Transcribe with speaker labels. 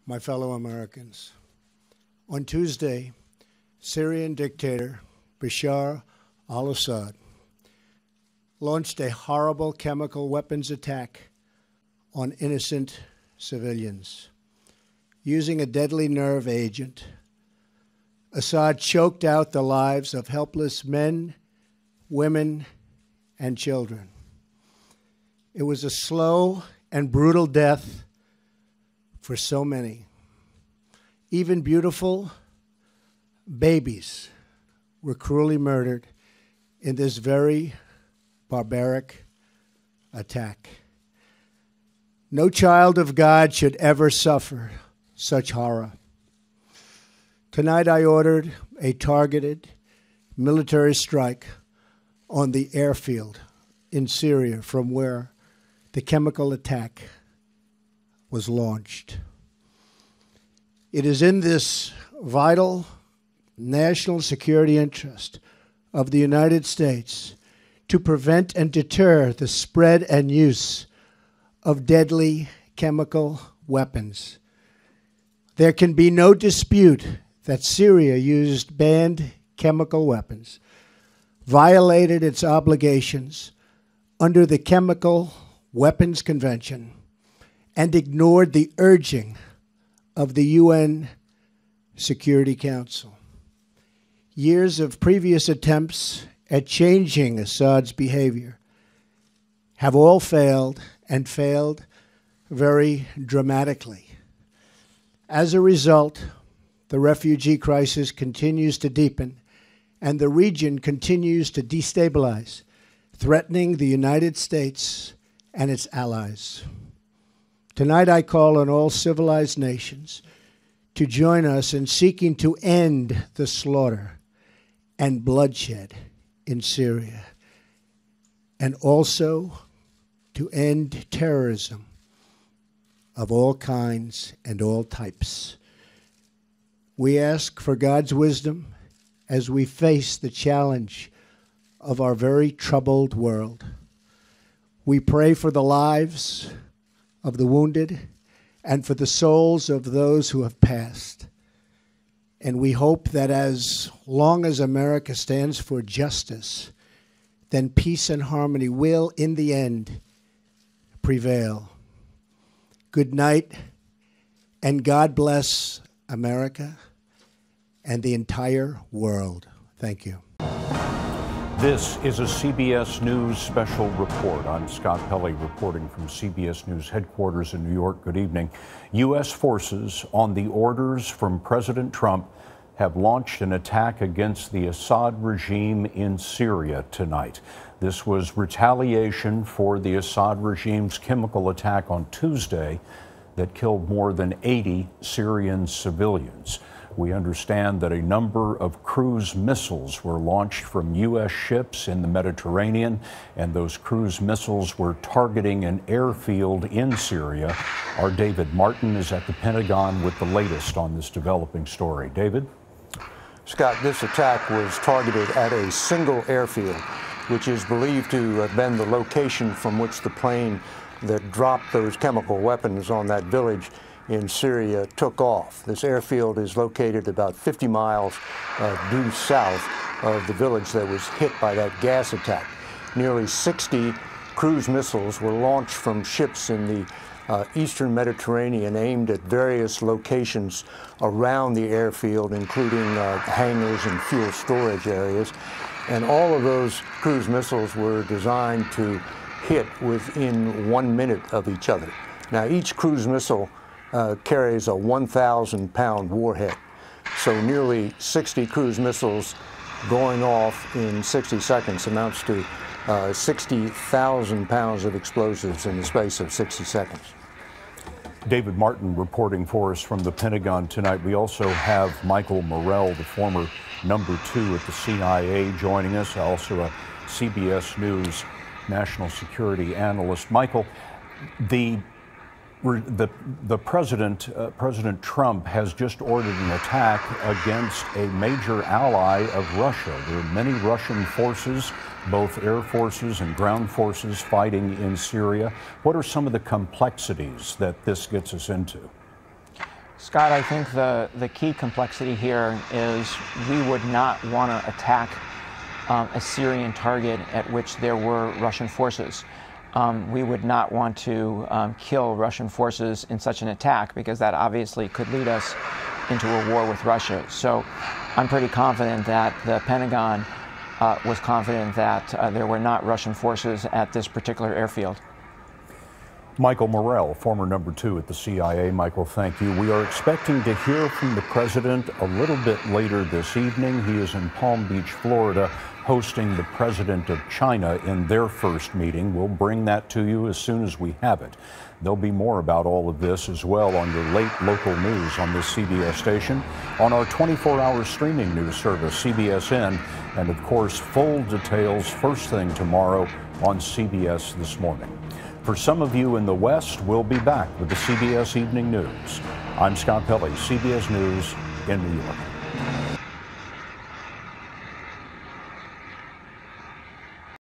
Speaker 1: my fellow Americans. On Tuesday, Syrian dictator Bashar al-Assad launched a horrible chemical weapons attack on innocent civilians. Using a deadly nerve agent, Assad choked out the lives of helpless men, women, and children. It was a slow and brutal death for so many. Even beautiful babies were cruelly murdered in this very barbaric attack. No child of God should ever suffer such horror. Tonight I ordered a targeted military strike on the airfield in Syria from where the chemical attack was launched. It is in this vital national security interest of the United States to prevent and deter the spread and use of deadly chemical weapons. There can be no dispute that Syria used banned chemical weapons, violated its obligations under the Chemical Weapons Convention, and ignored the urging of the UN Security Council. Years of previous attempts at changing Assad's behavior have all failed, and failed very dramatically. As a result, the refugee crisis continues to deepen, and the region continues to destabilize, threatening the United States and its allies. Tonight I call on all civilized nations to join us in seeking to end the slaughter and bloodshed in Syria, and also to end terrorism of all kinds and all types. We ask for God's wisdom as we face the challenge of our very troubled world. We pray for the lives of the wounded and for the souls of those who have passed. And we hope that as long as America stands for justice, then peace and harmony will, in the end, prevail. Good night, and God bless America and the entire world. Thank you.
Speaker 2: This is a CBS News special report. I'm Scott Pelley reporting from CBS News headquarters in New York. Good evening. U.S. forces, on the orders from President Trump, have launched an attack against the Assad regime in Syria tonight. This was retaliation for the Assad regime's chemical attack on Tuesday that killed more than 80 Syrian civilians. We understand that a number of cruise missiles were launched from U.S. ships in the Mediterranean, and those cruise missiles were targeting an airfield in Syria. Our David Martin is at the Pentagon with the latest on this developing story. David?
Speaker 3: Scott, this attack was targeted at a single airfield, which is believed to have been the location from which the plane that dropped those chemical weapons on that village in Syria took off. This airfield is located about 50 miles due south of the village that was hit by that gas attack. Nearly 60 cruise missiles were launched from ships in the eastern Mediterranean aimed at various locations around the airfield, including hangars and fuel storage areas. And all of those cruise missiles were designed to hit within 1 minute of each other. Now, each cruise missile carries a 1,000-pound warhead. So nearly 60 cruise missiles going off in 60 seconds amounts to 60,000 pounds of explosives in the space of 60 seconds.
Speaker 2: David Martin reporting for us from the Pentagon tonight. We also have Michael Morell, the former number 2 at the CIA, joining us, also a CBS News national security analyst. Michael, the President Trump has just ordered an attack against a major ally of Russia. There are many Russian forces, both air forces and ground forces, fighting in Syria. What are some of the complexities that this gets us into?
Speaker 4: Scott, I think the key complexity here is we would not want to attack a Syrian target at which there were Russian forces. We would not want to kill Russian forces in such an attack, because that obviously could lead us into a war with Russia. So I'm pretty confident that the Pentagon was confident that there were not Russian forces at this particular airfield.
Speaker 2: Michael Morrell, former number 2 at the CIA. Michael, thank you. We are expecting to hear from the president a little bit later this evening. He is in Palm Beach, Florida, hosting the president of China in their first meeting. We'll bring that to you as soon as we have it. There'll be more about all of this as well on your late local news on this CBS station, on our 24-hour streaming news service, CBSN, and of course, full details first thing tomorrow on CBS This Morning. For some of you in the West, we'll be back with the CBS Evening News. I'm Scott Pelley, CBS News in New York.